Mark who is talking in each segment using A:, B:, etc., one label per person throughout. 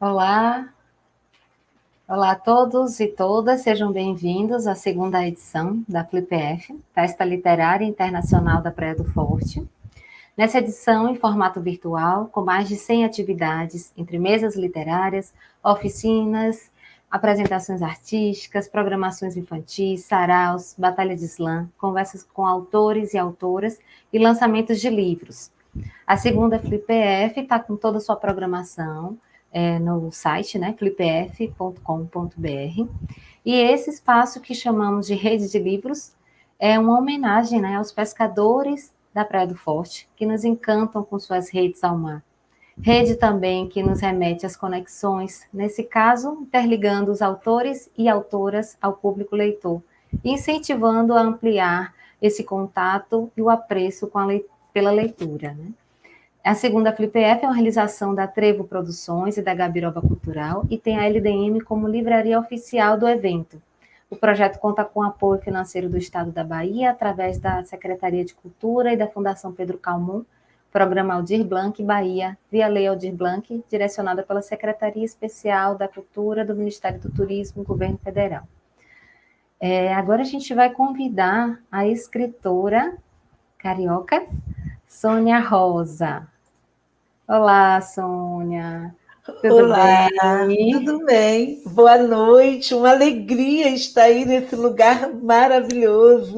A: Olá, olá a todos e todas, sejam bem-vindos à segunda edição da FlipF, Festa Literária Internacional da Praia do Forte. Nessa edição, em formato virtual, com mais de 100 atividades, entre mesas literárias, oficinas, apresentações artísticas, programações infantis, saraus, batalha de slam, conversas com autores e autoras e lançamentos de livros. A segunda FlipF está com toda a sua programação no site, né, flipf.com.br. E esse espaço que chamamos de Rede de Livros é uma homenagem, né, aos pescadores da Praia do Forte, que nos encantam com suas redes ao mar. Rede também que nos remete às conexões, nesse caso, interligando os autores e autoras ao público leitor, incentivando a ampliar esse contato e o apreço pela leitura, né? A segunda FlipF é uma realização da Trevo Produções e da Gabiroba Cultural e tem a LDM como livraria oficial do evento. O projeto conta com apoio financeiro do Estado da Bahia, através da Secretaria de Cultura e da Fundação Pedro Calmon, Programa Aldir Blanc Bahia, via Lei Aldir Blanc, direcionada pela Secretaria Especial da Cultura do Ministério do Turismo, Governo Federal. Agora a gente vai convidar a escritora carioca, Sônia Rosa. Olá, Sônia. Tudo
B: Olá,
A: bem?
B: tudo bem? Boa noite, uma alegria estar aí nesse lugar maravilhoso.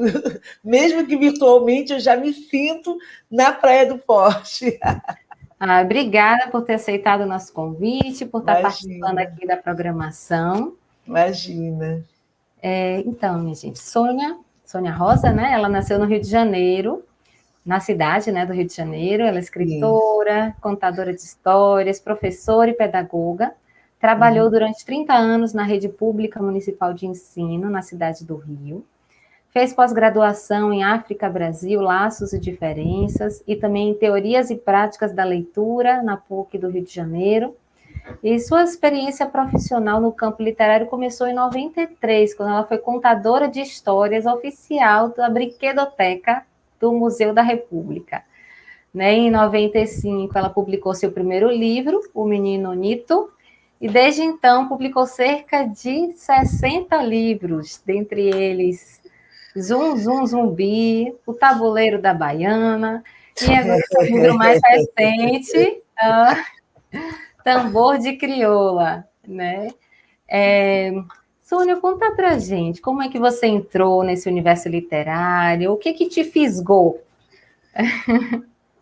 B: Mesmo que virtualmente, eu já me sinto na Praia do Forte.
A: Obrigada por ter aceitado o nosso convite, por estar participando
B: Imagina,
A: aqui da programação.
B: imagina.
A: Então, minha gente, Sônia Rosa, né? Ela nasceu no Rio de Janeiro, na cidade, né, do Rio de Janeiro. Ela é
B: Sim.
A: escritora, contadora de histórias, professora e pedagoga. Trabalhou
B: Uhum.
A: durante 30 anos na rede pública municipal de ensino, na cidade do Rio. Fez pós-graduação em África, Brasil, Laços e Diferenças, e também em Teorias e Práticas da Leitura, na PUC do Rio de Janeiro. E sua experiência profissional no campo literário começou em 93, quando ela foi contadora de histórias oficial da Brinquedoteca do Museu da República. Né? Em 95, ela publicou seu primeiro livro, O Menino Nito, e desde então publicou cerca de 60 livros, dentre eles Zum Zum Zumbi, O Tabuleiro da Baiana, e agora o livro mais recente, Tambor de Crioula, né? Sônia, conta pra gente, como é que você entrou nesse universo literário? O que te fisgou?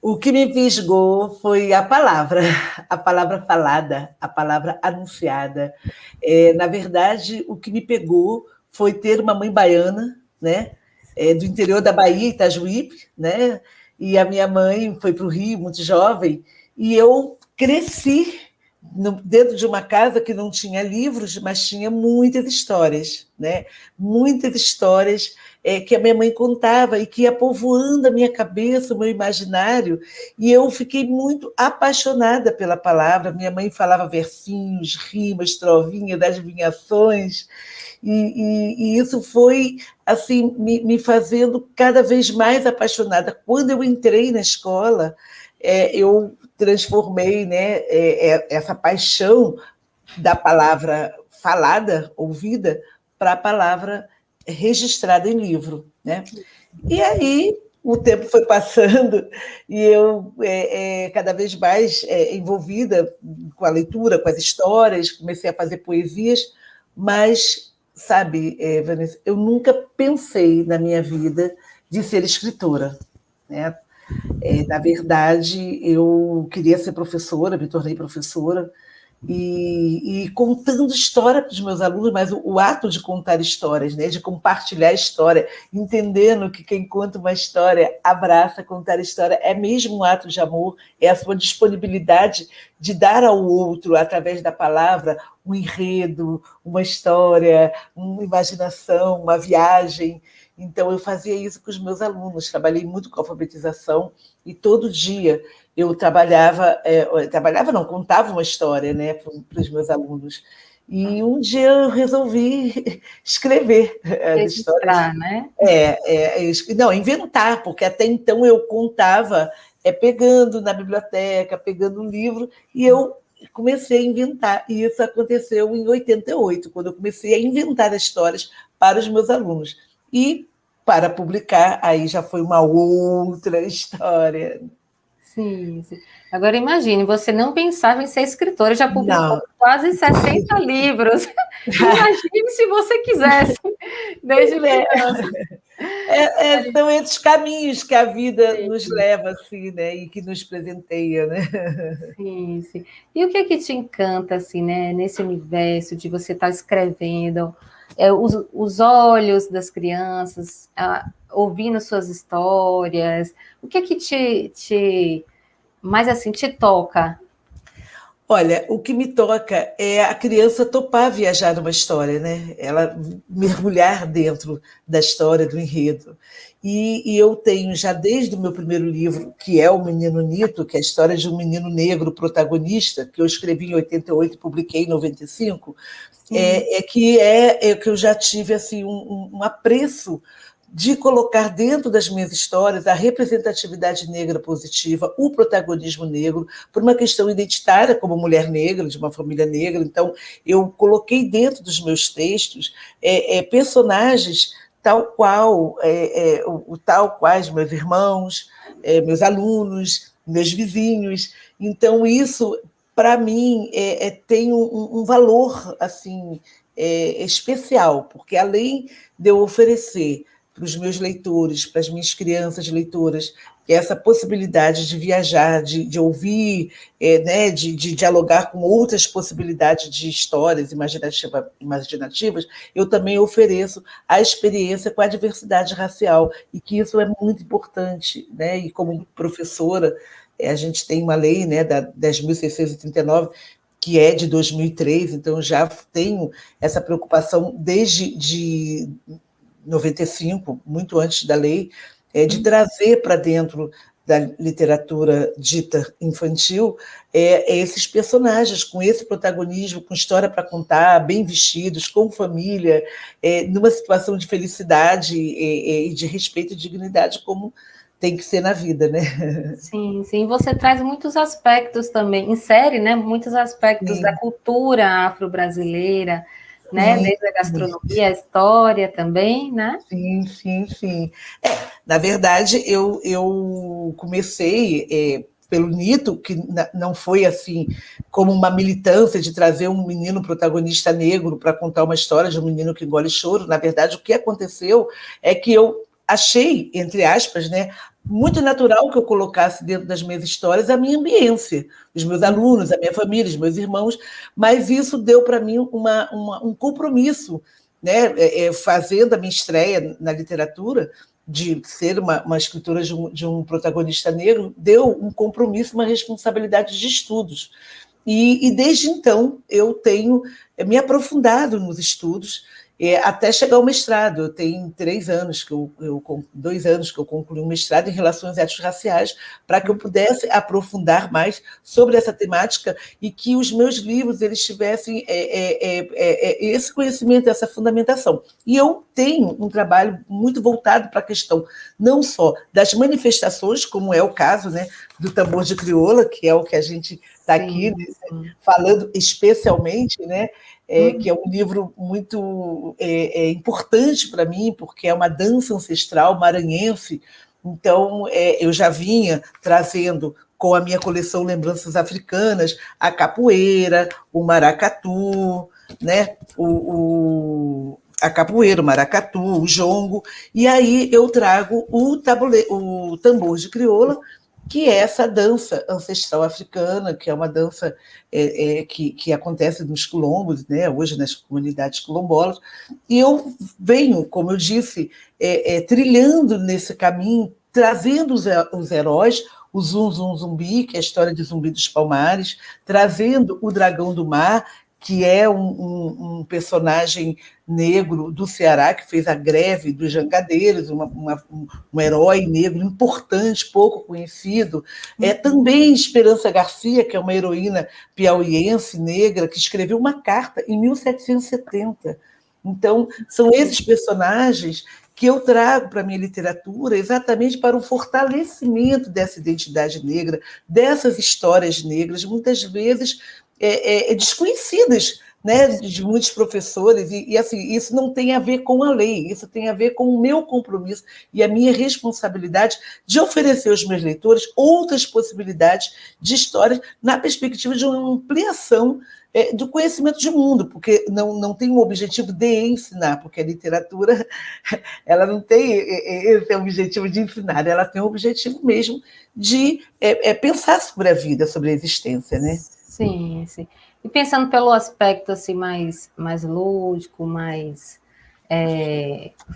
B: O que me fisgou foi a palavra falada, a palavra anunciada. Na verdade, o que me pegou foi ter uma mãe baiana, né? Do interior da Bahia, Itajuípe, né? E a minha mãe foi para o Rio muito jovem, e eu cresci dentro de uma casa que não tinha livros, mas tinha muitas histórias, né? Muitas histórias que a minha mãe contava e que ia povoando a minha cabeça, o meu imaginário, e eu fiquei muito apaixonada pela palavra. Minha mãe falava versinhos, rimas, trovinhas, adivinhações, e isso foi assim me fazendo cada vez mais apaixonada. Quando eu entrei na escola, eu transformei, né, essa paixão da palavra falada, ouvida, para a palavra registrada em livro, né? E aí o tempo foi passando e eu cada vez mais envolvida com a leitura, com as histórias, comecei a fazer poesias, mas, sabe, Vanessa, eu nunca pensei na minha vida de ser escritora, né? Na verdade, eu queria ser professora, me tornei professora, e contando história para os meus alunos, mas o ato de contar histórias, né, de compartilhar a história, entendendo que quem conta uma história abraça contar história, é mesmo um ato de amor, é a sua disponibilidade de dar ao outro, através da palavra, um enredo, uma história, uma imaginação, uma viagem. Então, eu fazia isso com os meus alunos, trabalhei muito com alfabetização, e todo dia eu trabalhava não, contava uma história, né, para os meus alunos. E um dia eu resolvi escrever as histórias.
A: Registrar, né?
B: Não, inventar, porque até então eu contava pegando na biblioteca, pegando um livro, e eu comecei a inventar. E isso aconteceu em 88, quando eu comecei a inventar histórias para os meus alunos. E para publicar, aí já foi uma outra história.
A: Sim, sim. Agora imagine, você não pensava em ser escritora, já publicou
B: Não.
A: quase 60 livros. Imagine se você quisesse, desde criança.
B: São esses caminhos que a vida nos
A: Sim,
B: leva, assim, né? E que nos presenteia, né?
A: sim, sim. E o que é que te encanta, assim, né, nesse universo de você estar escrevendo, os olhos das crianças, ouvindo suas histórias, o que é que mais assim, te toca?
B: Olha, o que me toca é a criança topar viajar numa história, né? Ela mergulhar dentro da história, do enredo. E eu tenho já desde o meu primeiro livro, que é O Menino Nito, que é a história de um menino negro protagonista, que eu escrevi em 88 e publiquei em 95,
A: Sim,
B: é que eu já tive assim um apreço de colocar dentro das minhas histórias a representatividade negra positiva, o protagonismo negro, por uma questão identitária, como mulher negra, de uma família negra. Então, eu coloquei dentro dos meus textos personagens tal qual, tal quais meus irmãos, meus alunos, meus vizinhos. Então, isso, para mim, tem um valor assim especial, porque além de eu oferecer para os meus leitores, para as minhas crianças leitoras, essa possibilidade de viajar, de ouvir, né, de dialogar com outras possibilidades de histórias imaginativas, eu também ofereço a experiência com a diversidade racial, e que isso é muito importante, né? E como professora, a gente tem uma lei, né, da 10.639, que é de 2003, então já tenho essa preocupação desde 95, muito antes da lei, de trazer para dentro da literatura dita infantil esses personagens com esse protagonismo, com história para contar, bem vestidos, com família, numa situação de felicidade e de respeito e dignidade, como tem que ser na vida, né?
A: sim, sim. Você traz muitos aspectos também, insere, né, muitos aspectos da
B: Sim,
A: cultura afro-brasileira, né,
B: sim.
A: desde a gastronomia, a história também, né?
B: Sim, sim, sim. Na verdade, eu comecei pelo Nito, que não foi assim como uma militância de trazer um menino protagonista negro para contar uma história de um menino que engole choro. Na verdade, o que aconteceu é que eu achei, entre aspas, né, muito natural que eu colocasse dentro das minhas histórias a minha ambiência, os meus alunos, a minha família, os meus irmãos, mas isso deu para mim um compromisso, né, fazendo a minha estreia na literatura, de ser uma escritora de um protagonista negro, deu um compromisso, uma responsabilidade de estudos. E desde então eu tenho me aprofundado nos estudos até chegar ao mestrado. Eu tenho 3 anos 2 anos que eu concluí um mestrado em relações étnico-raciais, para que eu pudesse aprofundar mais sobre essa temática e que os meus livros eles tivessem esse conhecimento, essa fundamentação. E eu tenho um trabalho muito voltado para a questão não só das manifestações, como é o caso, né, do tambor de crioula, que é o que a gente está aqui,
A: Sim,
B: né,
A: sim.
B: falando especialmente, né, que é um livro muito importante para mim, porque é uma dança ancestral maranhense. Então, eu já vinha trazendo com a minha coleção Lembranças Africanas a capoeira, o maracatu, né, a capoeira, o maracatu, o jongo, e aí eu trago o tambor de crioula, que é essa dança ancestral africana, que é uma dança que acontece nos quilombos, né, hoje nas comunidades quilombolas, e eu venho, como eu disse, trilhando nesse caminho, trazendo os heróis, o Zum Zum Zumbi, que é a história de Zumbi dos Palmares, trazendo o Dragão do Mar, que é um personagem negro do Ceará, que fez a greve dos jangadeiros, um herói negro importante, pouco conhecido. Também Esperança Garcia, que é uma heroína piauiense, negra, que escreveu uma carta em 1770. Então, são esses personagens que eu trago para a minha literatura exatamente para o fortalecimento dessa identidade negra, dessas histórias negras, muitas vezes desconhecidas, né, de muitos professores, e assim, isso não tem a ver com a lei, isso tem a ver com o meu compromisso e a minha responsabilidade de oferecer aos meus leitores outras possibilidades de histórias na perspectiva de uma ampliação do conhecimento de mundo, porque não tem o objetivo de ensinar, porque a literatura ela não tem esse objetivo de ensinar, ela tem o objetivo mesmo de pensar sobre a vida, sobre a existência, né?
A: Sim, sim. E pensando pelo aspecto assim mais lúdico, mais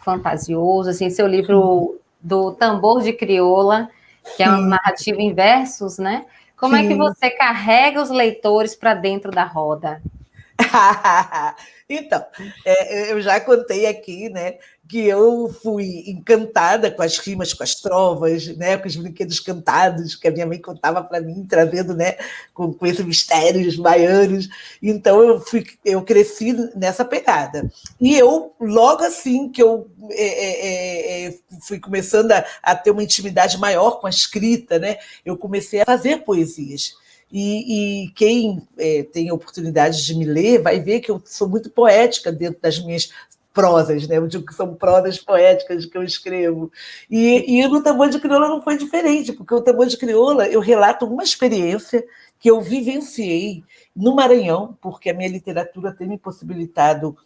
A: fantasioso, assim, seu livro do Tambor de Crioula, que é uma narrativa em versos, né? Como é que
B: Sim.
A: você carrega os leitores para dentro da roda?
B: Então, eu já contei aqui, né, que eu fui encantada com as rimas, com as trovas, né, com os brinquedos cantados que a minha mãe contava para mim, trazendo, né, com esses mistérios baianos. Então, eu cresci nessa pegada. E eu, logo assim que eu fui começando a ter uma intimidade maior com a escrita, né, eu comecei a fazer poesias. E quem tem a oportunidade de me ler vai ver que eu sou muito poética dentro das minhas prosas, né? Eu digo que são prosas poéticas que eu escrevo. E no Tambor de Crioula não foi diferente, porque o Tambor de Crioula eu relato uma experiência que eu vivenciei no Maranhão, porque a minha literatura tem me possibilitado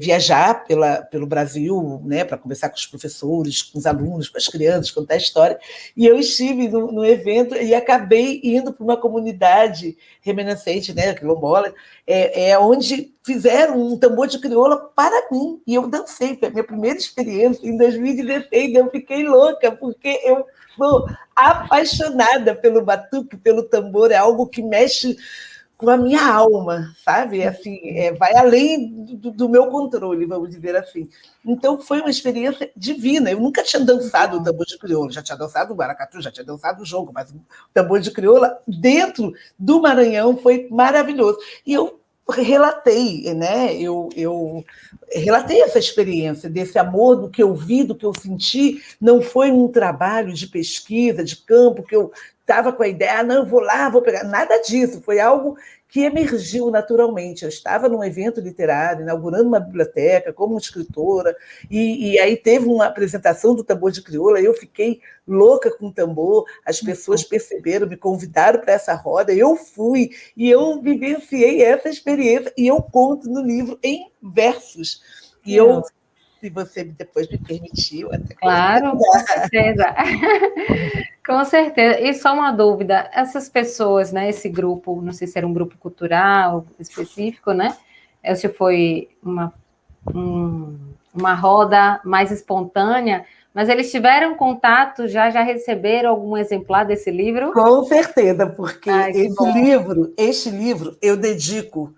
B: viajar pelo Brasil, né, para conversar com os professores, com os alunos, com as crianças, contar a história. E eu estive no evento e acabei indo para uma comunidade remanescente, né, quilombola, onde fizeram um tambor de crioula para mim. E eu dancei, foi a minha primeira experiência em 2016. Eu fiquei louca, porque eu sou apaixonada pelo batuque, pelo tambor, é algo que mexe com a minha alma, sabe? Assim, vai além do meu controle, vamos dizer assim. Então, foi uma experiência divina. Eu nunca tinha dançado o tambor de crioula, já tinha dançado o maracatu, já tinha dançado o jogo, mas o tambor de crioula dentro do Maranhão foi maravilhoso. E eu relatei, né? Eu relatei essa experiência, desse amor, do que eu vi, do que eu senti. Não foi um trabalho de pesquisa, de campo, que eu estava com a ideia, não, eu vou lá, vou pegar. Nada disso, foi algo que emergiu naturalmente. Eu estava num evento literário, inaugurando uma biblioteca como escritora, e aí teve uma apresentação do Tambor de Crioula, eu fiquei louca com o tambor, as pessoas perceberam, me convidaram para essa roda, eu fui, e eu vivenciei essa experiência, e eu conto no livro em versos. E eu, se você depois me permitiu, até
A: claro, com certeza. Com certeza. E só uma dúvida, essas pessoas, né, esse grupo, não sei se era um grupo cultural específico, né? Ou se foi uma roda mais espontânea, mas eles tiveram contato, já receberam algum exemplar desse livro?
B: Com certeza, porque
A: Ai, que bom.
B: este livro eu dedico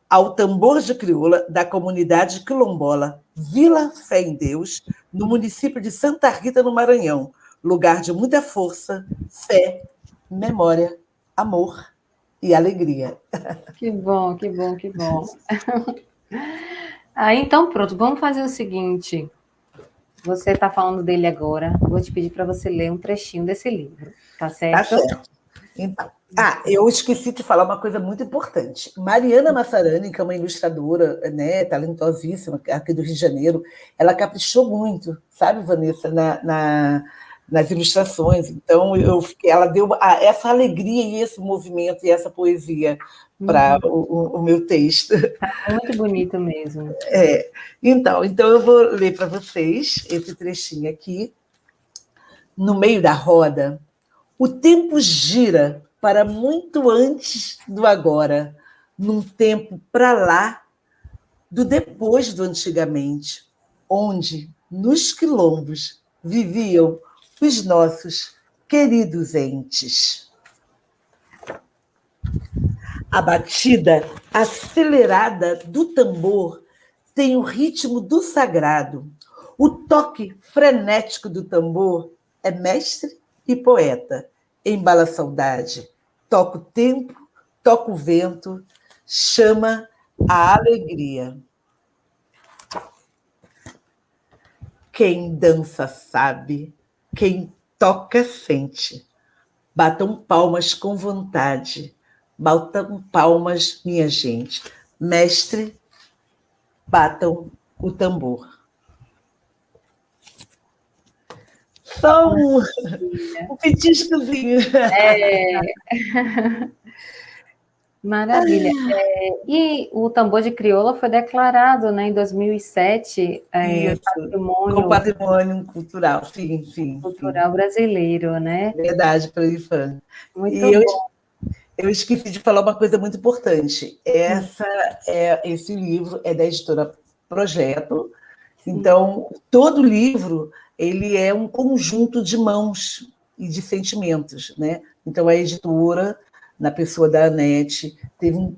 B: ao Tambor de Crioula da comunidade quilombola Vila Fé em Deus, no município de Santa Rita, no Maranhão, lugar de muita força, fé, memória, amor e alegria.
A: Que bom, que bom, que bom. Ah, então pronto, vamos fazer o seguinte. Você está falando dele agora, vou te pedir para você ler um trechinho desse livro, tá
B: Tá
A: certo?
B: certo. Então, eu esqueci de falar uma coisa muito importante. Mariana Massarani, que é uma ilustradora, né, talentosíssima, aqui do Rio de Janeiro, ela caprichou muito, sabe, Vanessa, nas ilustrações. Então, ela deu essa alegria e esse movimento e essa poesia para o meu texto.
A: Muito bonito mesmo.
B: Então eu vou ler para vocês esse trechinho aqui. No meio da roda, o tempo gira para muito antes do agora, num tempo para lá do depois do antigamente, onde, nos quilombos, viviam os nossos queridos entes. A batida acelerada do tambor tem o ritmo do sagrado. O toque frenético do tambor é mestre e poeta. Embala a saudade, toca o tempo, toca o vento, chama a alegria. Quem dança sabe, quem toca sente. Batam palmas com vontade, batam palmas, minha gente. Mestre, batam o tambor. Só um petiscozinho.
A: Maravilha. E o tambor de crioula foi declarado, né, em 2007,
B: Isso, com
A: patrimônio
B: patrimônio cultural, sim, sim, sim.
A: cultural brasileiro, né?
B: Verdade, para o IFAM.
A: Muito
B: E
A: bom.
B: eu esqueci de falar uma coisa muito importante. Esse livro é da editora Projeto.
A: Sim.
B: Então, todo livro ele é um conjunto de mãos e de sentimentos, né? Então, a editora, na pessoa da Anete,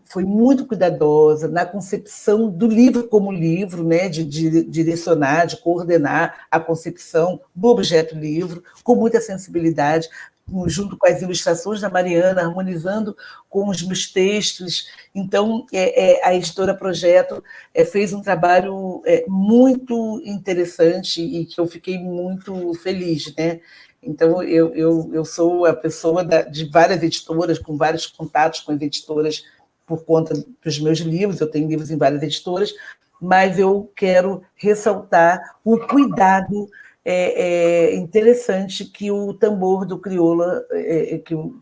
B: foi muito cuidadosa na concepção do livro como livro, né? De direcionar, de coordenar a concepção do objeto livro, com muita sensibilidade, junto com as ilustrações da Mariana, harmonizando com os meus textos. Então, a editora Projeto fez um trabalho muito interessante e que eu fiquei muito feliz, né? Então, eu sou a pessoa de várias editoras, com vários contatos com as editoras por conta dos meus livros, eu tenho livros em várias editoras, mas eu quero ressaltar o cuidado interessante que o Tambor do Crioula,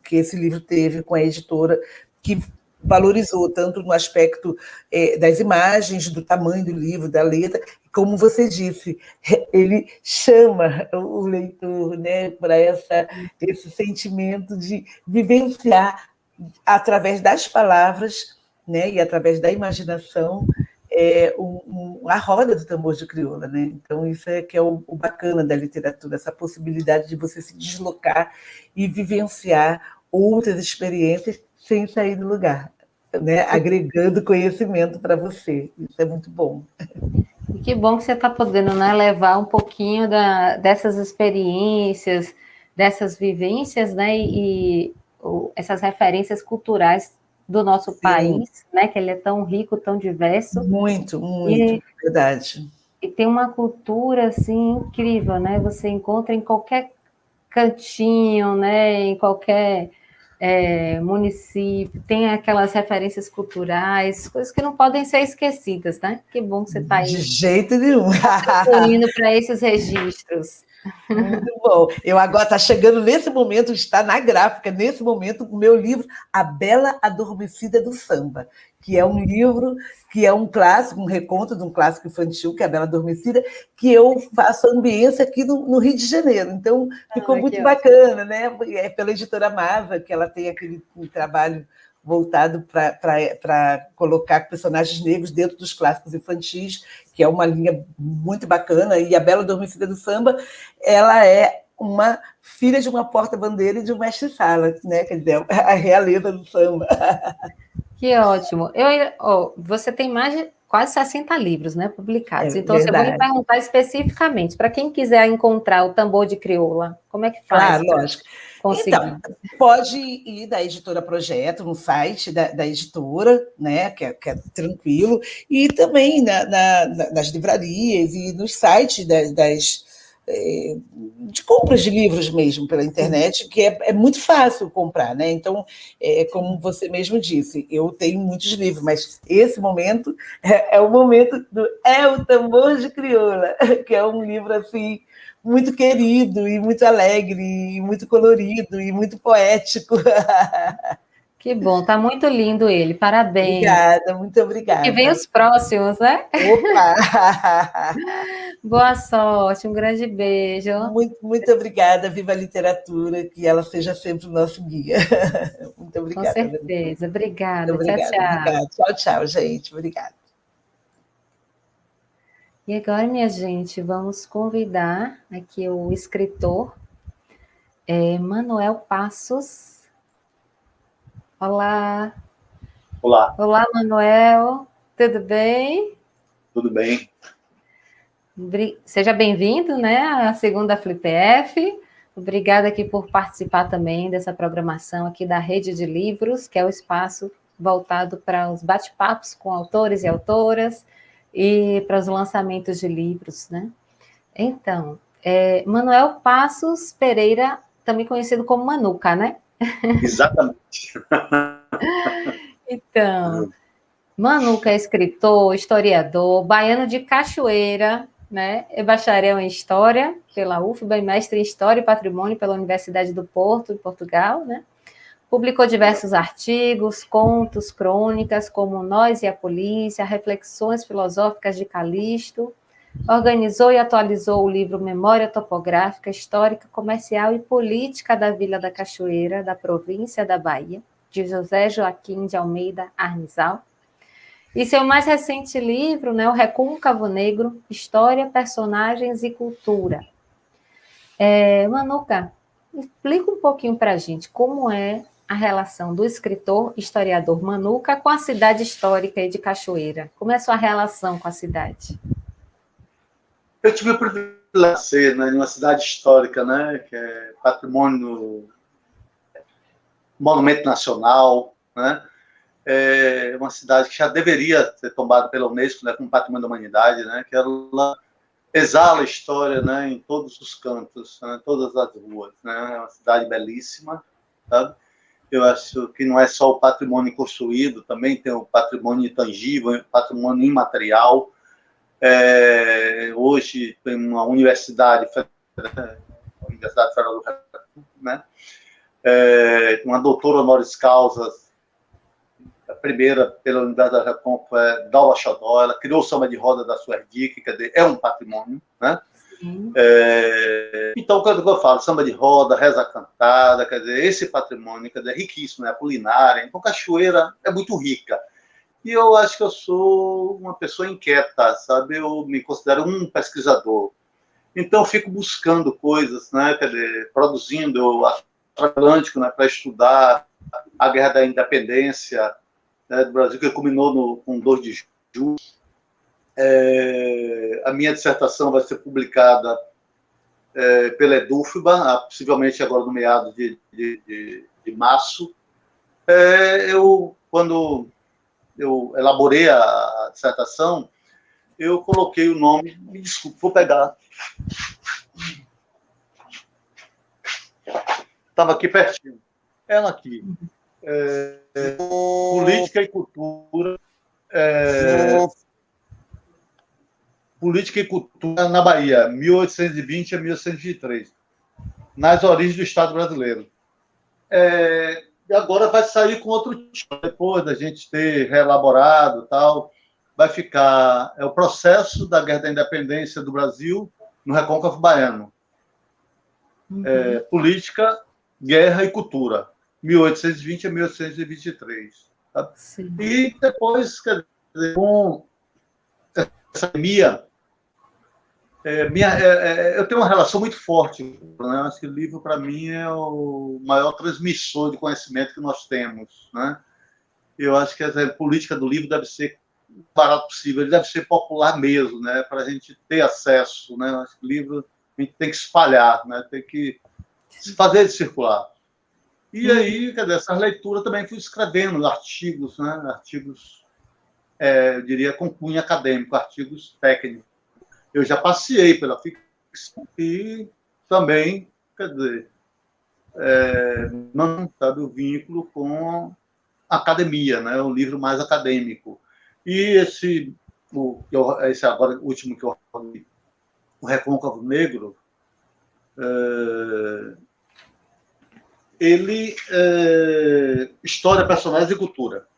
B: que esse livro teve com a editora, que valorizou tanto no aspecto das imagens, do tamanho do livro, da letra, como você disse, ele chama o leitor, né, para esse sentimento de vivenciar através das palavras, né, e através da imaginação, a roda do tambor de crioula, né? Então, isso que é o bacana da literatura, essa possibilidade de você se deslocar e vivenciar outras experiências sem sair do lugar, né? Agregando conhecimento para você. Isso é muito bom.
A: E que bom que você está podendo, né, levar um pouquinho dessas experiências, dessas vivências, né, essas referências culturais do nosso
B: Sim,
A: país, né, que ele é tão rico, tão diverso,
B: muito, muito,
A: e,
B: verdade.
A: e tem uma cultura, assim, incrível, né, você encontra em qualquer cantinho, né, em qualquer município, tem aquelas referências culturais, coisas que não podem ser esquecidas, né? Que bom que você está
B: De
A: aí
B: jeito nenhum.
A: contribuindo para esses registros.
B: Muito bom. Eu agora está chegando nesse momento, está na gráfica, nesse momento, o meu livro A Bela Adormecida do Samba, que é um livro, que é um clássico, um reconto de um clássico infantil, que é A Bela Adormecida, que eu faço ambiência aqui no Rio de Janeiro. Então, ficou muito
A: Que
B: bacana, né? É pela editora Mava, que ela tem aquele trabalho voltado para colocar personagens negros dentro dos clássicos infantis, que é uma linha muito bacana, e A Bela Adormecida do Samba, ela é uma filha de uma porta-bandeira e de um mestre-sala, né? Quer dizer, a realeza do samba.
A: ótimo. Você tem mais de quase 60 livros, né, publicados.
B: É
A: Então, eu vou lhe
B: verdade.
A: perguntar especificamente, para quem quiser encontrar o tambor de crioula, como é que faz
B: Claro,
A: para
B: lógico. Então,
A: conseguir?
B: pode ir da editora Projeto, no site da editora, né, que é tranquilo, e também nas livrarias e nos sites de compras de livros mesmo pela
A: Sim,
B: internet, que é muito fácil comprar, né? Então, como
A: sim.
B: você mesmo disse, eu tenho muitos livros, mas esse momento é o momento do É o Tambor de Crioula, que é um livro assim muito querido e muito alegre, e muito colorido e muito poético.
A: Que bom, tá muito lindo ele, parabéns.
B: Obrigada, muito
A: E que vem
B: obrigada.
A: os próximos, né?
B: Opa!
A: Boa sorte, um grande beijo.
B: Muito, muito obrigada, viva a literatura, que ela seja sempre o nosso guia. Muito
A: Com
B: obrigada, Vanessa.
A: certeza.
B: Muito
A: Obrigada. Tchau,
B: obrigada,
A: tchau.
B: obrigada. Tchau, tchau, gente. Obrigada.
A: E agora, minha gente, vamos convidar aqui o escritor Manuel Passos. Olá.
C: Olá,
A: Olá, Manuel. Tudo bem?
C: tudo bem?
A: Seja bem-vindo, né, à segunda FlipF. Obrigada aqui por participar também dessa programação aqui da Rede de Livros, que é o espaço voltado para os bate-papos com autores e autoras e para os lançamentos de livros, né? Então, Manuel Passos Pereira, também conhecido como Manuca, né?
C: Exatamente.
A: Então, Manuca é escritor, historiador, baiano de Cachoeira, né? É bacharel em História pela UFBA e mestre em História e Patrimônio pela Universidade do Porto, em Portugal, né? Publicou diversos artigos, contos, crônicas, como Nós e a Polícia, Reflexões Filosóficas de Calixto. Organizou e atualizou o livro Memória Topográfica, Histórica, Comercial e Política da Vila da Cachoeira, da província da Bahia, de José Joaquim de Almeida Arnzal. E seu mais recente livro, né, O Recôncavo Negro, História, Personagens e Cultura. Manuca, explica um pouquinho para a gente como é a relação do escritor, historiador Manuca com a cidade histórica de Cachoeira. Como é a sua relação com a cidade?
C: Eu tive o privilégio de ser, né, em uma cidade histórica, né, que é patrimônio, monumento nacional, né, é uma cidade que já deveria ser tombada pela Unesco, né, como patrimônio da humanidade, né, que ela exala a história, né, em todos os cantos, né, todas as ruas, né, é uma cidade belíssima, sabe? Eu acho que não é só o patrimônio construído, também tem o patrimônio intangível, o patrimônio imaterial. Hoje tem uma universidade, a Universidade Federal do Rio, né? Uma doutora honoris causa, a primeira pela Unidade da Recôncavo é Dalva Xodó, ela criou o samba de roda da Suerdique, quer dizer, é um patrimônio, né? Então, quando eu falo samba de roda, reza cantada, quer dizer, esse patrimônio, quer dizer, é riquíssimo, né? A culinária, então Cachoeira é muito rica. E eu acho que eu sou uma pessoa inquieta, sabe? Eu me considero um pesquisador. Então, eu fico buscando coisas, né? Quer dizer, produzindo Atlântico, né? Para estudar a Guerra da Independência, né, do Brasil, que culminou com 2 de julho. A minha dissertação vai ser publicada pela EDUFBA, possivelmente agora no meado de março. Quando eu elaborei a dissertação, eu coloquei o nome, me desculpe, vou pegar. Estava aqui pertinho. Ela aqui. Política e Cultura. Política e Cultura na Bahia, 1820 a 1823. Nas origens do Estado brasileiro. E agora vai sair com outro título, depois da gente ter reelaborado tal, vai ficar o processo da Guerra da Independência do Brasil no Recôncavo Baiano. Política, Guerra e Cultura, 1820 a 1823. Tá? E depois, quer dizer, com essa pandemia, eu tenho uma relação muito forte, né? Acho que o livro, para mim, é o maior transmissor de conhecimento que nós temos, né? Eu acho que a política do livro deve ser o barato possível, ele deve ser popular mesmo, né? Para a gente ter acesso, né? Acho que o livro a gente tem que espalhar, né? Tem que fazer ele circular. E aí, quer dizer, essa leitura também fui escrevendo artigos, né? Artigos, eu diria, com cunho acadêmico, artigos técnicos. Eu já passei pela ficção e também, quer dizer, não sabe o vínculo com a academia, né? Um livro mais acadêmico. E esse agora último que eu falei, O Recôncavo Negro, ele história, personagens e cultura.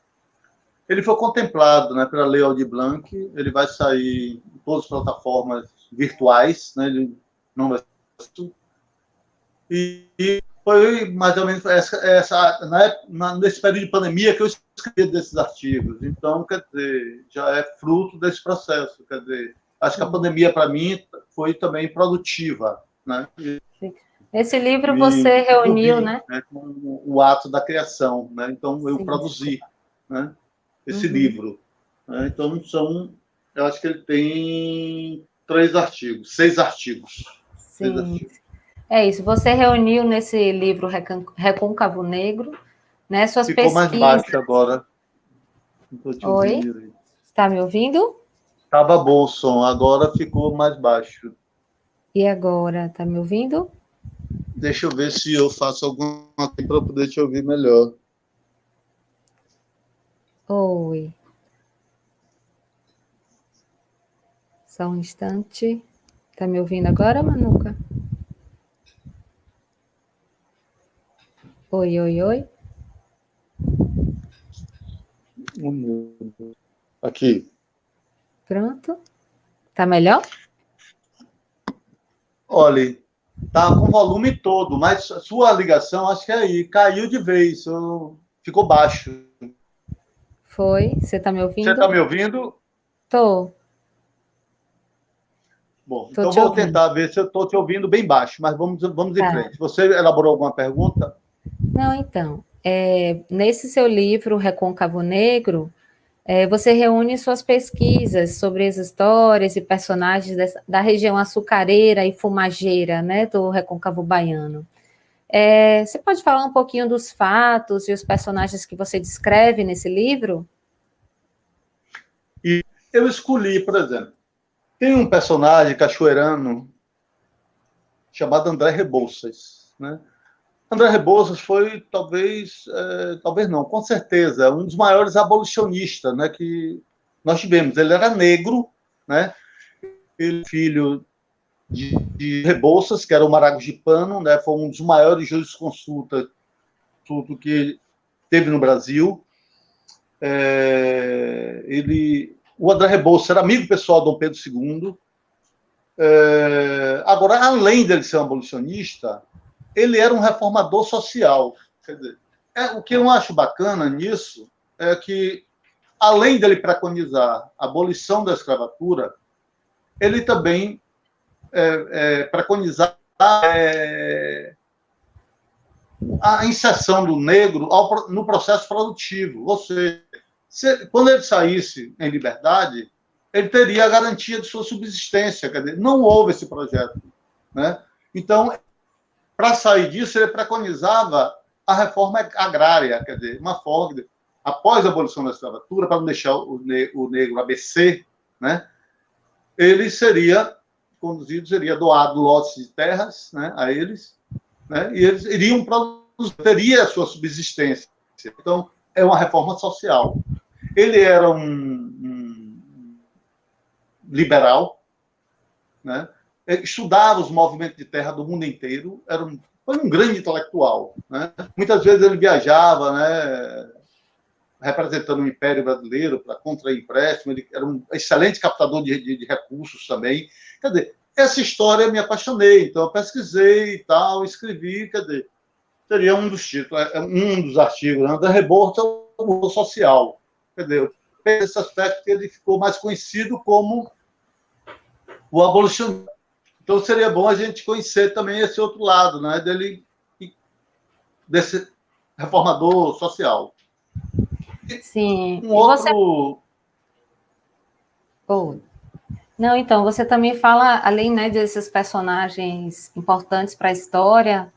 C: Ele foi contemplado, né, pela Lei Aldir Blanc, ele vai sair em todas as plataformas virtuais, né, ele não vai ser. E foi mais ou menos nesse período de pandemia que eu escrevi desses artigos. Então, quer dizer, já é fruto desse processo. Quer dizer, acho que a pandemia, para mim, foi também produtiva, né?
A: Esse livro você reuniu, né?
C: Com o ato da criação, né? Então, eu produzi, né, esse livro. Né? Então, eu acho que ele tem 6 artigos.
A: Sim. É isso, você reuniu nesse livro Recôncavo Negro, né, suas
C: pesquisas. Ficou mais baixo agora.
A: Oi? Está me ouvindo?
C: Estava bom o som, agora ficou mais baixo.
A: E agora, está me ouvindo?
C: Deixa eu ver se eu faço alguma coisa para poder te ouvir melhor.
A: Oi. Só um instante. Tá me ouvindo agora, Manuca? Oi, oi, oi.
C: Aqui.
A: Pronto. Tá melhor?
C: Olha, tá com volume todo, mas sua ligação, acho que é aí, caiu de vez, ficou baixo.
A: Foi. Você tá me
C: Você
A: ouvindo?
C: está me ouvindo?
A: Tô.
C: Bom,
A: Tô
C: então
A: te
C: vou
A: ouvindo.
C: tentar ver se eu estou te ouvindo bem baixo, mas vamos em
A: Tá.
C: frente. Você elaborou alguma pergunta?
A: Não, então, nesse seu livro, Recôncavo Negro, você reúne suas pesquisas sobre as histórias e personagens da região açucareira e fumageira, né, do Recôncavo Baiano. Você pode falar um pouquinho dos fatos e os personagens que você descreve nesse livro?
C: E eu escolhi, por exemplo, tem um personagem cachoeirano chamado André Rebouças, né? André Rebouças foi, talvez não, com certeza, um dos maiores abolicionistas, né, que nós tivemos. Ele era negro, né? Ele filho de Rebouças, que era o Maragogipano, né? Foi um dos maiores jurisconsultas tudo que teve no Brasil. O André Rebouças era amigo pessoal de Dom Pedro II. Agora, além dele ser um abolicionista, ele era um reformador social. Quer dizer, o que eu acho bacana nisso é que, além dele preconizar a abolição da escravatura, ele também preconizar a inserção do negro no processo produtivo. Ou seja, quando ele saísse em liberdade, ele teria a garantia de sua subsistência. Quer dizer, não houve esse projeto, né? Então, para sair disso, ele preconizava a reforma agrária, quer dizer, uma forma de, após a abolição da escravatura, para não deixar o negro ABC, né? Ele seria conduzido, seria doado lotes de terras, né, a eles, né, e eles iriam produzir, teria a sua subsistência. Então, é uma reforma social. Ele era um liberal, né, estudava os movimentos de terra do mundo inteiro, foi um grande intelectual, né? Muitas vezes ele viajava, né, representando o Império Brasileiro para contrair empréstimo, ele era um excelente captador de recursos também. Quer dizer, essa história eu me apaixonei, então eu pesquisei e tal, escrevi, quer dizer, seria um dos títulos, um dos artigos, né? Da Rebouças ao social. Quer dizer, esse aspecto que ele ficou mais conhecido como o abolicionista. Então seria bom a gente conhecer também esse outro lado, né, desse reformador social.
A: Sim.
C: Um outro...
A: Oh. Não, então, você também fala, além, né, desses personagens importantes para a história,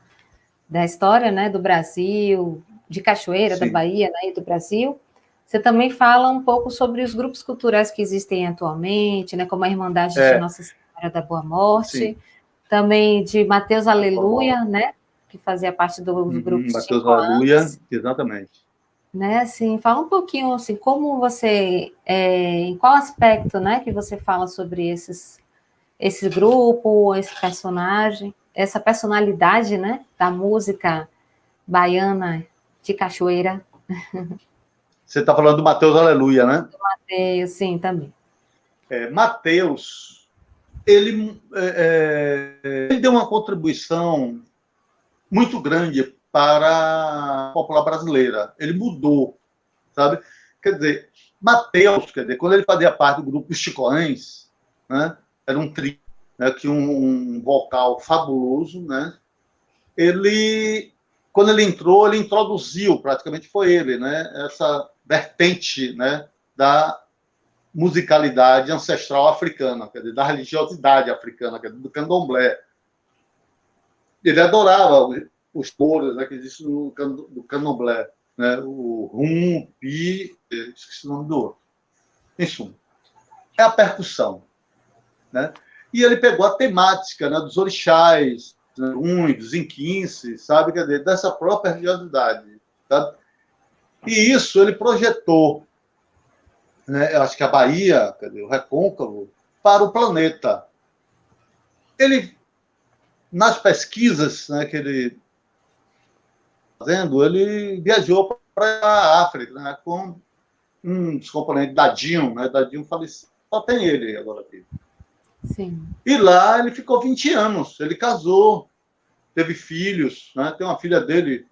A: da história, né, do Brasil, de Cachoeira, da
C: Sim.
A: Bahia, né, e do Brasil, você também fala um pouco sobre os grupos culturais que existem atualmente, né, como a Irmandade de Nossa Senhora da Boa Morte,
C: Sim.
A: Também de Mateus Aleluia, né, que fazia parte dos grupos
C: Mateus
A: Chicoanos.
C: Aleluia, exatamente.
A: Né, assim, fala um pouquinho, assim, como você, em qual aspecto, né, que você fala sobre esse grupo, esse personagem, essa personalidade, né, da música baiana de Cachoeira.
C: Você está falando do Mateus Aleluia, né?
A: Mateus, sim, também.
C: Mateus, ele deu uma contribuição muito grande para a popular brasileira. Ele mudou, sabe? Quer dizer, Mateus, quando ele fazia parte do grupo Chicoães, né? Era um trio, né, que um vocal fabuloso, né? Quando ele entrou, ele introduziu, praticamente foi ele, né, essa vertente, né, da musicalidade ancestral africana, quer dizer, da religiosidade africana, quer dizer, do candomblé. Ele adorava os coros, né, que existem do candomblé, né, o rum, pi, esqueci o nome do outro. Em suma, a percussão, né? E ele pegou a temática, né, dos orixás, uns em 15, sabe? Quer dizer, dessa própria religiosidade. Sabe? E isso ele projetou, né? Eu acho que a Bahia, quer dizer, o Recôncavo, para o planeta. Ele, nas pesquisas, né, que ele fazendo, ele viajou para a África, né, com um dos componentes Dadinho, né? Dadinho faleceu, só tem ele agora aqui.
A: Sim.
C: E lá ele ficou 20 anos, ele casou, teve filhos, né? Tem uma filha dele,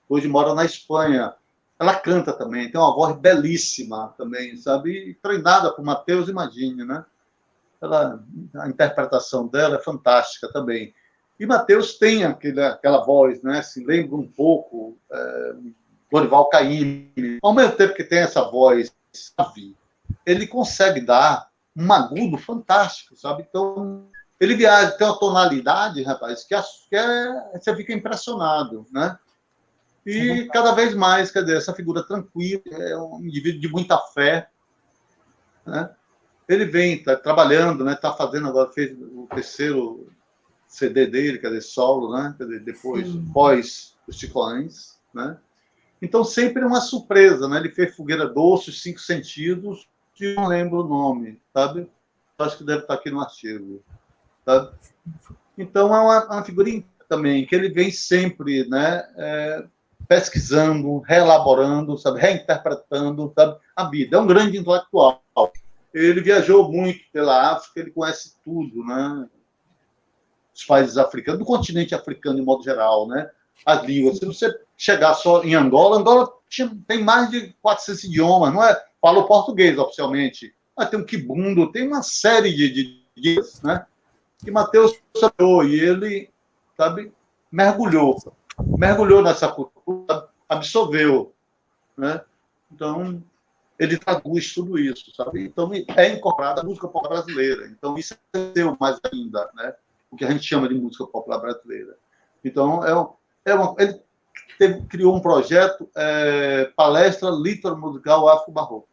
C: hoje mora na Espanha. Ela canta também, tem uma voz belíssima também, sabe? E treinada por Mateus, imagine, né? A interpretação dela é fantástica também. E Mateus tem aquela voz, né? Se lembra um pouco Dorival Caymmi. Ao mesmo tempo que tem essa voz, sabe? Ele consegue dar um agudo fantástico, sabe? Então, ele viaja, tem uma tonalidade, rapaz, que você fica impressionado, né? E cada vez mais, quer dizer, essa figura tranquila, é um indivíduo de muita fé, né? Ele vem, está trabalhando, né? Está fazendo agora, fez o terceiro CD dele, quer dizer, solo, né? Quer dizer, depois, pós os Chicões, né? Então, sempre uma surpresa, né? Ele fez Fogueira Doce, Os Cinco Sentidos, que não lembro o nome, sabe? Acho que deve estar aqui no artigo, sabe? Então, é uma figura também, que ele vem sempre, né? Pesquisando, reelaborando, sabe? Reinterpretando, sabe? A vida. É um grande intelectual. Ele viajou muito pela África, ele conhece tudo, né? Os países africanos, do continente africano, de modo geral, né? As línguas. Se você chegar só em Angola, Angola tem mais de 400 idiomas, não é? Fala o português, oficialmente. Mas tem um quibundo, tem uma série de idiomas, né? Que Mateus sabia, e ele, sabe, mergulhou nessa cultura, absorveu, né? Então, ele traduz tudo isso, sabe? Então, é incorporada a música popular brasileira. Então, isso é mais ainda, né? O que a gente chama de música popular brasileira. Então, ele criou um projeto, Palestra Litero-Musical Afro-Barroco.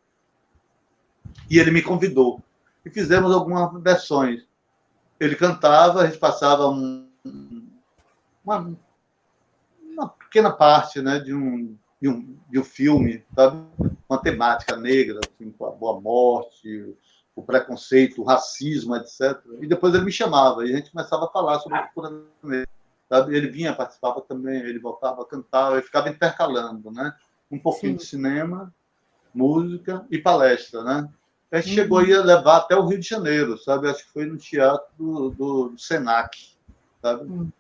C: E ele me convidou. E fizemos algumas versões. Ele cantava, a gente passava uma pequena parte, né, de um filme, sabe? Uma temática negra, assim, com a boa morte, o preconceito, o racismo, etc. E depois ele me chamava e a gente começava a falar sobre a cultura negra, sabe? Ele vinha, participava também, ele voltava a cantar, eu ficava intercalando, né? Um pouquinho de cinema, música e palestra, né? A gente chegou a levar até o Rio de Janeiro, sabe? Acho que foi no teatro do Senac, sabe?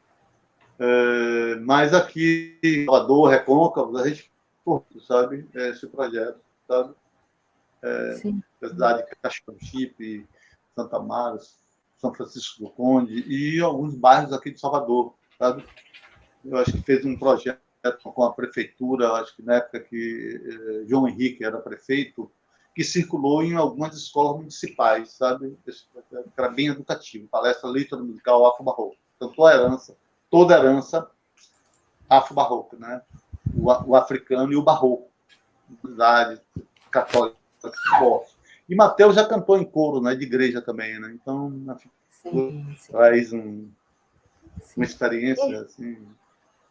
C: Mas aqui, em Salvador, Recôncavo, a gente curte, sabe? Esse projeto, sabe? A cidade de Caxambu, Santa Amaro, São Francisco do Conde e alguns bairros aqui de Salvador, sabe? Eu acho que fez um projeto com a prefeitura, acho que na época que João Henrique era prefeito, que circulou em algumas escolas municipais, sabe? Era bem educativo, palestra litero-musical afro-barroco. Então, toda herança afro-barroca, né? O africano e o barroco, idade católica, forte. E Mateus já cantou em coro, né? De igreja também, né? Então, traz uma experiência assim.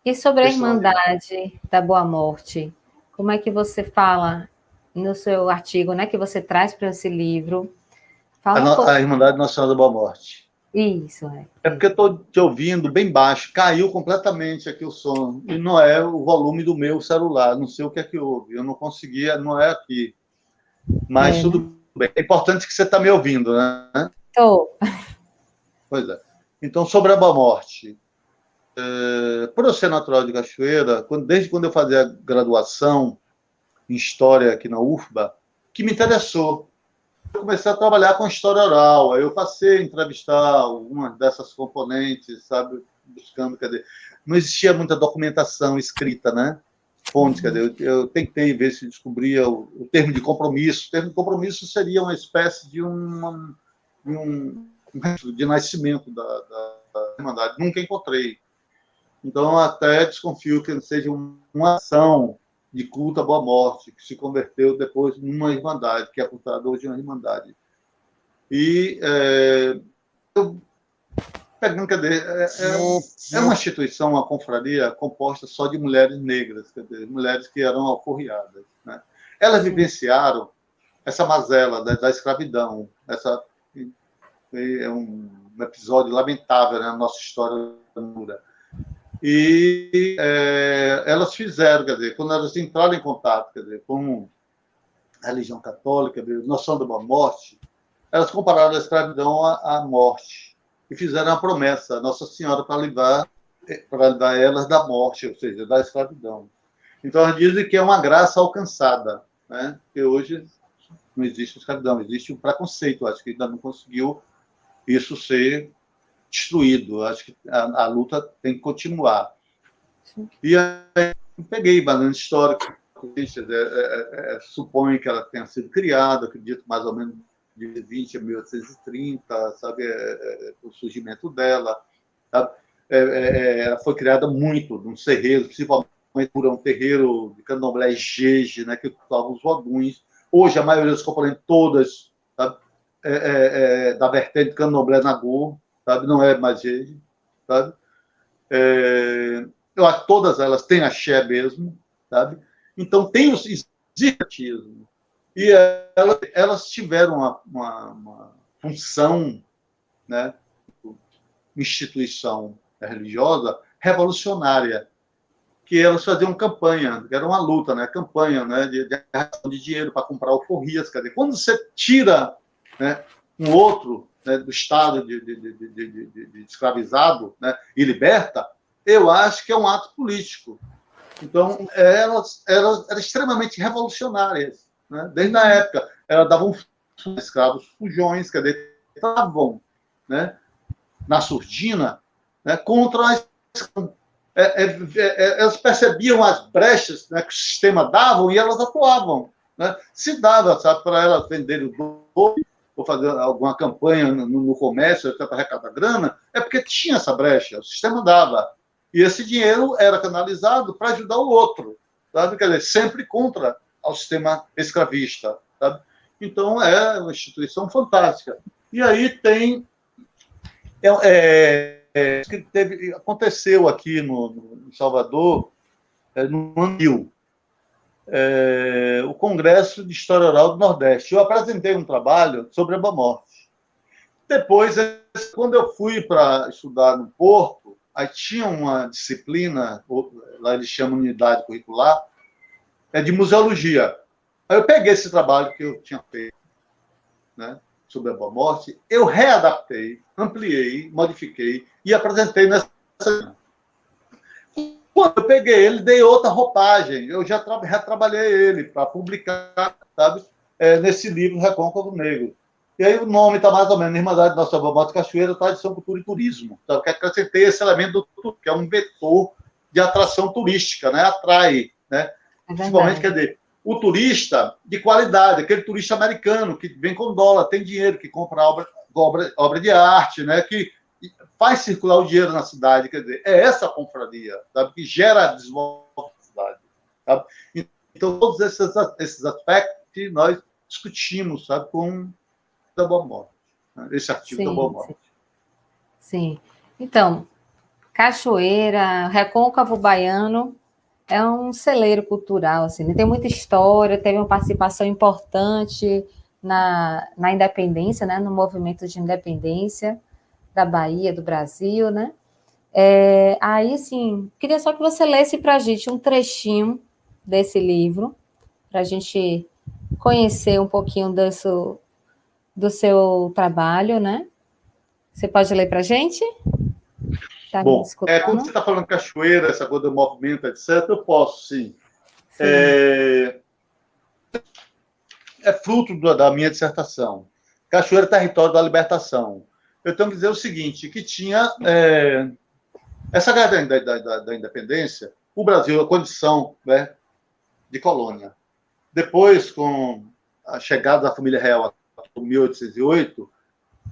A: E sobre a Irmandade da Boa Morte, como é que você fala no seu artigo, né, que você traz para esse livro?
C: Fala a Irmandade Nacional da Boa Morte.
A: Isso,
C: É porque eu estou te ouvindo bem baixo, caiu completamente aqui o som, e não é o volume do meu celular, não sei o que é que houve, eu não conseguia, não é aqui. Mas tudo bem. É importante que você está me ouvindo, né?
A: Estou.
C: Pois é. Então, sobre a Boa Morte. Por eu ser natural de Cachoeira, desde quando eu fazia graduação em História aqui na UFBA, que me interessou. Eu comecei a trabalhar com história oral, aí eu passei a entrevistar algumas dessas componentes, sabe? Buscando, quer dizer, não existia muita documentação escrita, né? Fontes, quer dizer, eu tentei ver se descobria o termo de compromisso. O termo de compromisso seria uma espécie de de nascimento da Irmandade. Nunca encontrei. Então, até desconfio que seja uma ação de culto à boa morte, que se converteu depois numa Irmandade, que é considerada hoje uma Irmandade. E eu pegando, quer dizer, é uma instituição, uma confraria composta só de mulheres negras, quer dizer, mulheres que eram alforriadas, né? Elas vivenciaram essa mazela da escravidão, é um episódio lamentável, né, na nossa história dura. E elas fizeram, quer dizer, quando elas entraram em contato, quer dizer, com a religião católica, a noção de uma morte, elas compararam a escravidão à morte e fizeram a promessa a Nossa Senhora para livrar elas da morte, ou seja, da escravidão. Então, elas dizem que é uma graça alcançada, né? Porque hoje não existe escravidão, existe um preconceito. Acho que ainda não conseguiu isso ser destruído. Acho que a luta tem que continuar. Sim. E aí, eu peguei bastante histórico. Suponho que ela tenha sido criada, acredito mais ou menos de 20 a 1830, sabe, o surgimento dela, sabe? Ela foi criada muito num terreiro, principalmente por um terreiro de candomblé jeje, né, que ocupavam os oguns. Hoje a maioria dos componentes todas, sabe, da vertente candomblé nagô, sabe, não é mais jeje, sabe? Eu acho que todas elas têm axé mesmo, sabe? Então tem os exercitismo. E elas tiveram uma função, né, instituição religiosa revolucionária, que elas faziam campanha, era uma luta, né, campanha, né, de dinheiro para comprar alforrias. Quer dizer, quando você tira, né, um outro, né, do estado de escravizado, né, e liberta, eu acho que é um ato político. Então, elas eram extremamente revolucionárias, né? Desde a época. Elas davam escravos fujões, quer dizer, estavam, né, na surdina, né, contra a escravidão. Elas percebiam as brechas, né, que o sistema dava e elas atuavam, né? Se dava, sabe, para elas venderem o doce ou fazer alguma campanha no comércio para arrecadar grana, é porque tinha essa brecha, o sistema dava. E esse dinheiro era canalizado para ajudar o outro, sabe? Quer dizer, sempre contra o sistema escravista, sabe? Então, é uma instituição fantástica. E aí tem... aconteceu aqui no Salvador, no ano o Congresso de História Oral do Nordeste. Eu apresentei um trabalho sobre a morte. Depois, quando eu fui para estudar no Porto, aí tinha uma disciplina, lá eles chamam de unidade curricular, de museologia. Aí eu peguei esse trabalho que eu tinha feito, né, sobre a Boa Morte, eu readaptei, ampliei, modifiquei e apresentei nessa. Quando eu peguei ele, dei outra roupagem. Eu já retrabalhei ele para publicar, sabe, nesse livro Recôncavo Negro. E aí o nome está mais ou menos Irmandade Nossa Boa Morte Cachoeira, Tradição, Cultura e Turismo. Então, eu acrescentei esse elemento do turismo, que é um vetor de atração turística, né? Atrai, né? Principalmente, quer dizer, o turista de qualidade, aquele turista americano que vem com dólar, tem dinheiro, que compra obra de arte, né? Que faz circular o dinheiro na cidade. Quer dizer, é essa confraria, sabe, que gera desenvolvimento na cidade. Sabe? Então, todos esses aspectos que nós discutimos, sabe, com da Boa Morte, né? Esse artigo da Boa Morte.
A: Sim. Então, Cachoeira, Recôncavo Baiano, é um celeiro cultural, assim, tem muita história, teve uma participação importante na independência, né, no movimento de independência da Bahia, do Brasil, né? Aí, assim, queria só que você lesse para a gente um trechinho desse livro, para a gente conhecer um pouquinho do seu trabalho, né? Você pode ler para a gente? Tá.
C: Bom, quando você está falando cachoeira, essa coisa do movimento, etc., eu posso, sim. É fruto da minha dissertação. Cachoeira, território da libertação. Eu tenho que dizer o seguinte, que tinha essa guerra da independência, o Brasil, a condição, né, de colônia. Depois, com a chegada da família real em 1808,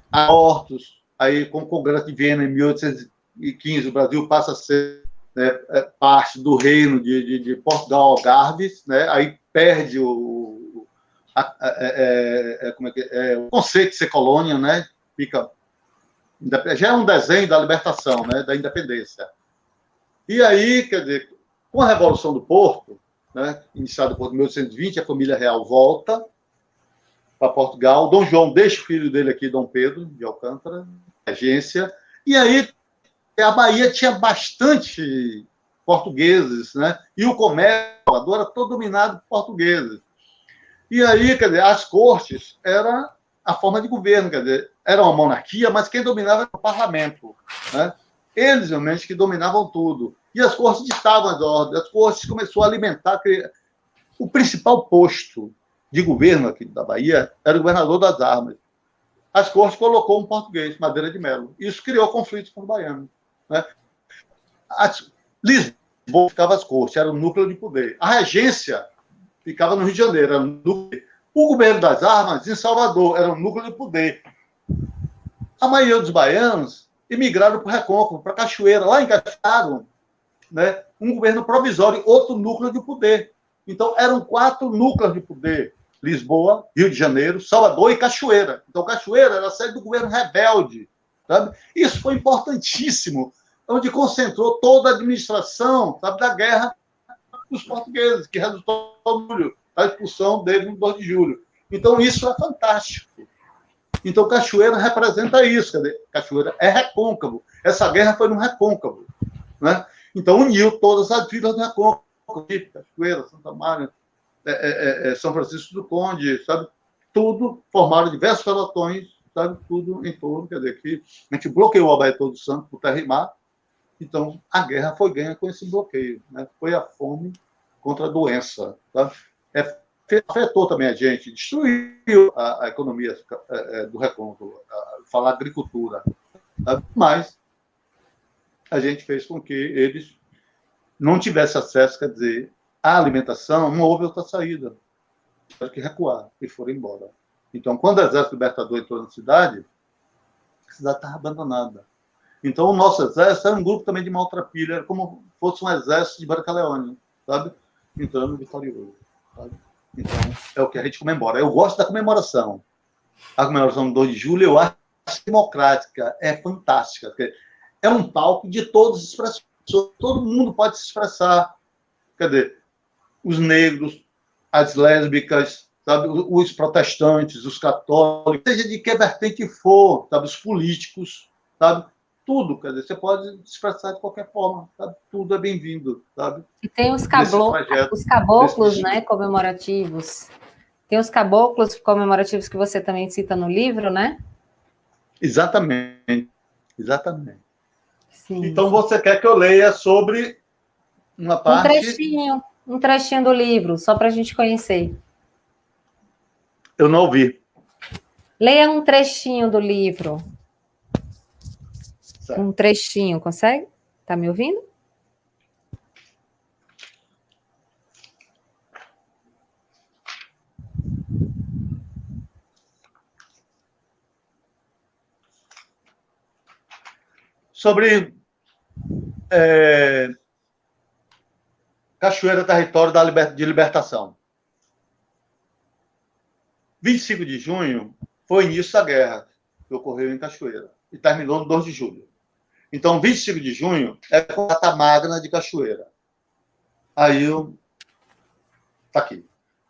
C: abortos, aí com o Congresso de Viena em 1815, o Brasil passa a ser, né, parte do reino de Portugal Algarves, né, aí perde o conceito de ser colônia, né, fica Já é um desenho da libertação, né, da independência. E aí, quer dizer, com a Revolução do Porto, né, iniciada por 1820, a família real volta para Portugal. Dom João deixa o filho dele aqui, Dom Pedro de Alcântara, regência. E aí a Bahia tinha bastante portugueses, né? E o comércio era todo dominado por portugueses. E aí, quer dizer, as cortes era a forma de governo, quer dizer, era uma monarquia, mas quem dominava era o parlamento, né? Eles realmente que dominavam tudo. E as cortes ditavam as ordens, as cortes começaram a alimentar. O principal posto de governo aqui da Bahia era o governador das armas. As cortes colocou um português, Madeira de Melo. Isso criou conflitos com os baianos, né? Lisboa ficava as cortes, era o núcleo de poder. A regência ficava no Rio de Janeiro, era o núcleo. O governo das armas, em Salvador, era o núcleo de poder. A maioria dos baianos emigraram para o Recôncavo, para Cachoeira. Lá encaixaram, né, um governo provisório, outro núcleo de poder. Então, eram 4 núcleos de poder: Lisboa, Rio de Janeiro, Salvador e Cachoeira. Então, Cachoeira era a sede do governo rebelde. Sabe? Isso foi importantíssimo, onde concentrou toda a administração, sabe, da guerra dos portugueses, que resultou na expulsão dele no 2 de julho. Então, isso é fantástico. Então, Cachoeira representa isso. Quer dizer, Cachoeira é recôncavo. Essa guerra foi no recôncavo, né? Então, uniu todas as vilas do recôncavo. Cachoeira, Santa Maria, São Francisco do Conde, sabe? Tudo, formaram diversos pelotões, sabe? Tudo em torno. Quer dizer, que a gente bloqueou a Baía do Santo por terra e mar. Então, a guerra foi ganha com esse bloqueio, né? Foi a fome contra a doença, tá? Afetou também a gente, destruiu a economia do recôncavo, falar agricultura, tá? Mas a gente fez com que eles não tivessem acesso, quer dizer, à alimentação. Não houve outra saída, tiveram que recuar e foram embora. Então, quando o Exército Libertador entrou na cidade, a cidade estava abandonada. Então, o nosso exército era um grupo também de maltrapilho, era como se fosse um exército de Branca Leone, sabe? Entrando vitorioso, sabe? Então, é o que a gente comemora. Eu gosto da comemoração. A comemoração do 2 de julho eu acho democrática, é fantástica. É um palco de todas as expressões, todo mundo pode se expressar. Quer dizer, os negros, as lésbicas, sabe? Os protestantes, os católicos, seja de que vertente for, sabe? Os políticos, sabe? Tudo, quer dizer, você pode se expressar de qualquer forma, sabe? Tudo é bem-vindo, sabe?
A: E tem os caboclos, né, comemorativos. Tem os caboclos comemorativos que você também cita no livro, né?
C: Exatamente, exatamente.
A: Sim.
C: Então, você quer que eu leia sobre uma parte...
A: Um trechinho do livro, só para a gente conhecer.
C: Eu não ouvi.
A: Leia um trechinho do livro.
C: Certo.
A: Um trechinho, consegue? Tá me ouvindo?
C: Sobre Cachoeira, território de libertação. 25 de junho foi o início da guerra que ocorreu em Cachoeira e terminou no 2 de julho. Então, 25 de junho é a data magna de Cachoeira. Aí está aqui.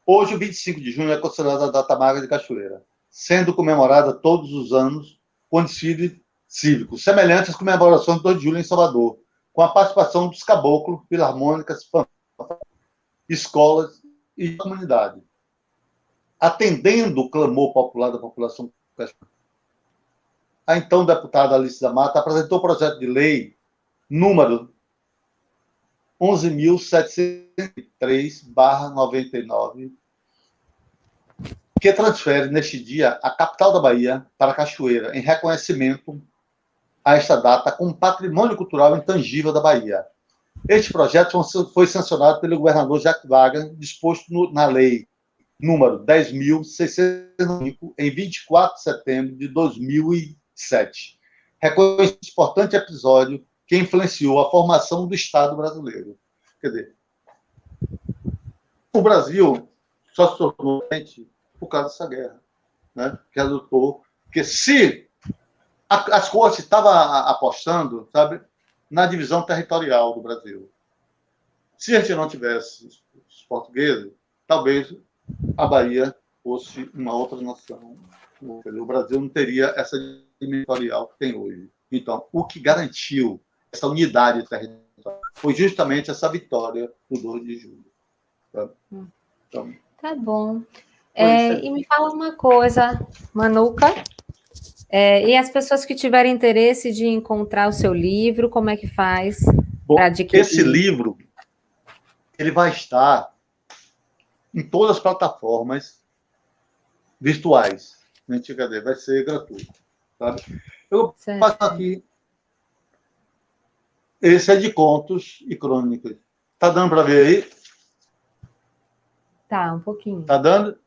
C: Hoje, o 25 de junho é considerada a data magna de Cachoeira, sendo comemorada todos os anos com desfile cívico, semelhante às comemorações do 2 de julho em Salvador, com a participação dos caboclos, filarmônicas, escolas e comunidade. Atendendo o clamor popular da população, a então deputada Alice da Mata apresentou o projeto de lei número 11.703/99, que transfere, neste dia, a capital da Bahia para Cachoeira, em reconhecimento a esta data como patrimônio cultural intangível da Bahia. Este projeto foi sancionado pelo governador Jacques Wagner, disposto na lei número 10.605, em 24 de setembro de 2007. Reconhece um importante episódio que influenciou a formação do Estado brasileiro. Quer dizer, o Brasil só se tornou doente por causa dessa guerra, né? Que resultou que, se As cortes estavam apostando, sabe, na divisão territorial do Brasil. Se a gente não tivesse os portugueses, talvez a Bahia fosse uma outra nação. O Brasil não teria essa divisão territorial que tem hoje. Então, o que garantiu essa unidade territorial foi justamente essa vitória do 2 de julho. Tá,
A: então, tá bom. E me fala uma coisa, Manuca, e as pessoas que tiverem interesse de encontrar o seu livro, como é que faz para adquirir?
C: Esse livro, ele vai estar em todas as plataformas virtuais. Vai ser gratuito. Sabe? Eu passo aqui. Esse é de contos e crônicas. Tá dando para ver aí?
A: Tá, um pouquinho.
C: Tá dando?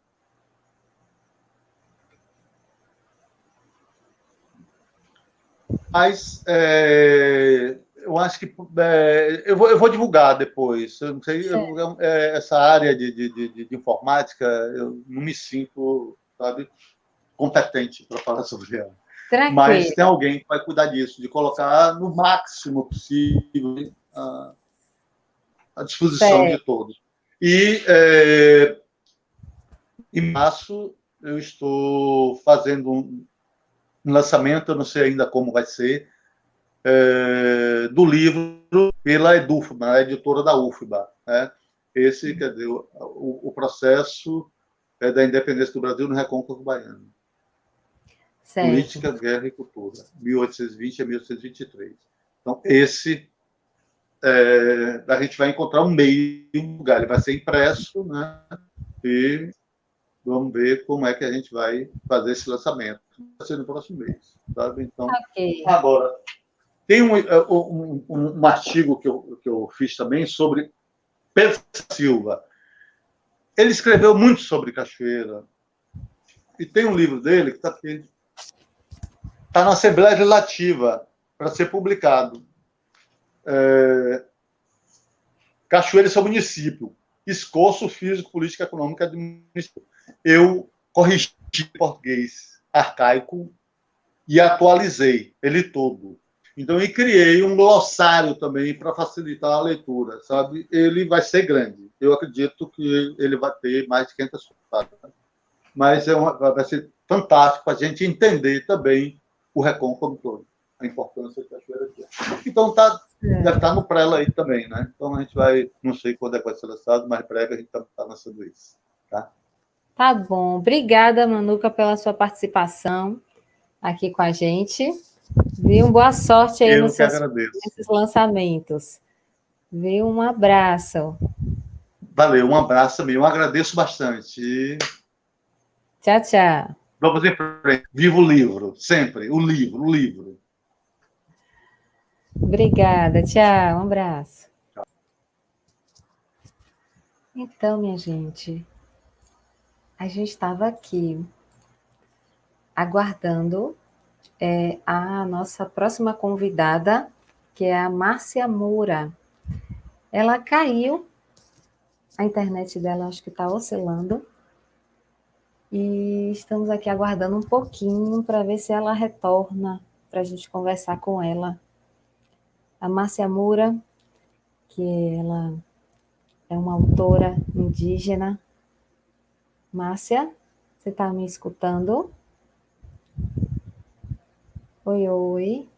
C: Mas eu acho que eu vou divulgar depois. Eu não sei, essa área de informática, eu não me sinto, sabe, competente para falar sobre ela.
A: Tranquilo.
C: Mas tem alguém que vai cuidar disso, de colocar no máximo possível à disposição de todos. E em março eu estou fazendo um lançamento, eu não sei ainda como vai ser, do livro pela EDUFBA, a editora da UFBA. Né? Esse, quer dizer, o processo da independência do Brasil no Recôncavo Baiano. Certo. Política, Guerra e Cultura, 1820 a 1823. Então, esse a gente vai encontrar um meio, um lugar. Ele vai ser impresso, né? E vamos ver como é que a gente vai fazer esse lançamento. Vai ser no próximo mês. Sabe? Então, agora, tem um artigo que eu fiz também sobre Pedro Silva. Ele escreveu muito sobre cachoeira. E tem um livro dele que está aqui. Está na Assembleia Legislativa para ser publicado. Cachoeira e seu município. Escoço físico, política, econômica do município. Eu corrigi em português arcaico e atualizei ele todo. Então, eu criei um glossário também para facilitar a leitura, sabe? Ele vai ser grande. Eu acredito que ele vai ter mais de 500 páginas. Mas vai ser fantástico para a gente entender também o Recôncavo todo, a importância da cachoeira aqui. Então, deve estar no prela aí também, né? Então, a gente vai, não sei quando é que vai ser lançado, mas breve a gente está lançando isso, tá?
A: Tá bom. Obrigada, Manuca, pela sua participação aqui com a gente. Viu? Boa sorte aí nesses lançamentos. Viu? Um abraço.
C: Valeu, um abraço também. Eu agradeço bastante.
A: Tchau, tchau.
C: Vamos em frente. Viva o livro, sempre. O livro.
A: Obrigada, tchau. Um abraço. Tchau. Então, minha gente, a gente estava aqui aguardando a nossa próxima convidada, que é a Márcia Moura. Ela caiu, a internet dela acho que está oscilando, e estamos aqui aguardando um pouquinho para ver se ela retorna, para a gente conversar com ela. A Márcia Moura, que ela é uma autora indígena. Márcia, você está me escutando? Oi, oi.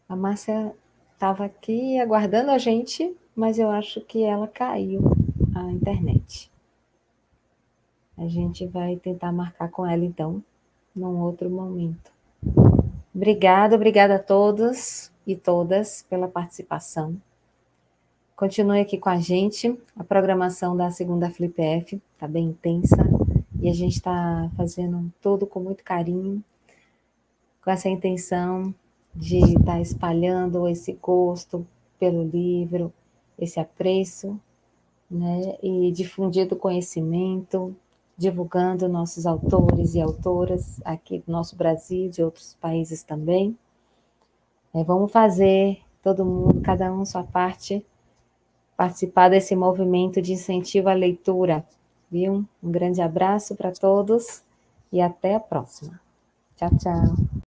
A: A Márcia estava aqui aguardando a gente, mas eu acho que ela caiu a internet. A gente vai tentar marcar com ela, então, num outro momento. Obrigada a todos e todas pela participação. Continue aqui com a gente. A programação da segunda FlipF está bem intensa e a gente está fazendo tudo com muito carinho, com essa intenção de estar espalhando esse gosto pelo livro, esse apreço, né, e difundindo conhecimento, divulgando nossos autores e autoras aqui do nosso Brasil e de outros países também. Vamos fazer, todo mundo, cada um sua parte, participar desse movimento de incentivo à leitura, viu? Um grande abraço para todos e até a próxima. Tchau, tchau.